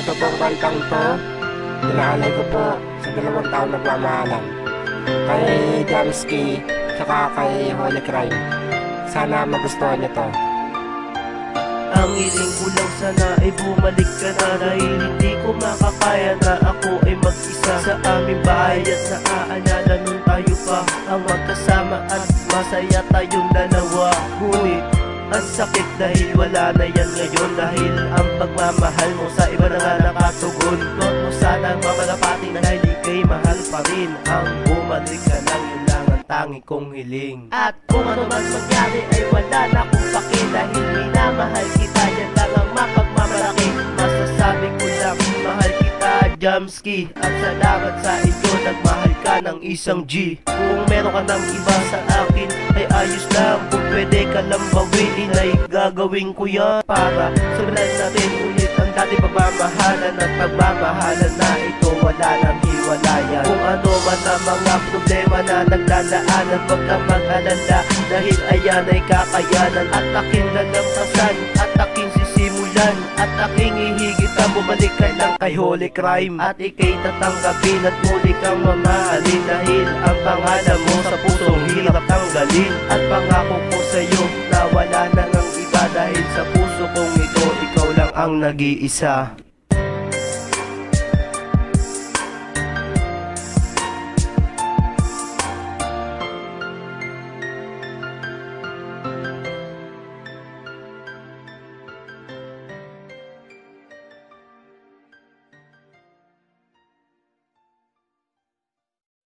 Ito pong kantang to, inaalay ko po sa 2 taong nagmamahalan, kay Jamski tsaka kay Holy Crime. Sana magustuhan nyo to. Ang hiling ko lang sana ay bumalik ka na, dahil hindi ko makakaya na ako ay mag-isa sa aming bahay at naaalala nun tayo pa ang magkasama at masaya tayong dalawa. Ngunit ang sakit dahil wala na yan ngayon, dahil ang pagmamahal mo sa iba na nga nakatugon. Huwag mo sanang mamalapatin dahil ika'y mahal pa rin. Ang bumalik ka lang, yun lang ang tangi kong hiling. At kung ano man mangyari ay wala na akong pake, dahil minamahal kita, yan lang ang mapagmamalaki. Masasabi ko lang, mahal kita Jamski, at salamat sa ito, nagmahal ka ng isang G. Kung meron ka ng iba sa akin ay ayos lang, kung pwede ka lang bawiin ay gagawin ko yan, para sulan natin ulit ang dati pagmamahalan, at pagmamahalan na ito wala nang hiwalayan. Kung ano man ang mga problema na nagdadaanan, huwag kang mag-alala, dahil ayan ay kakayanan. At aking lalampasan, at aking sisimulan, at aking ihigit ang bumalik ka lang kay Holy Crime. At ika'y tatanggapin at muli kang mamahalin, dahil ang pangalan mo sa pusong hirap tanggalin. At pangako ko sa'yo na wala na ngang iba, dahil sa puso kong ito ikaw lang ang nag-iisa.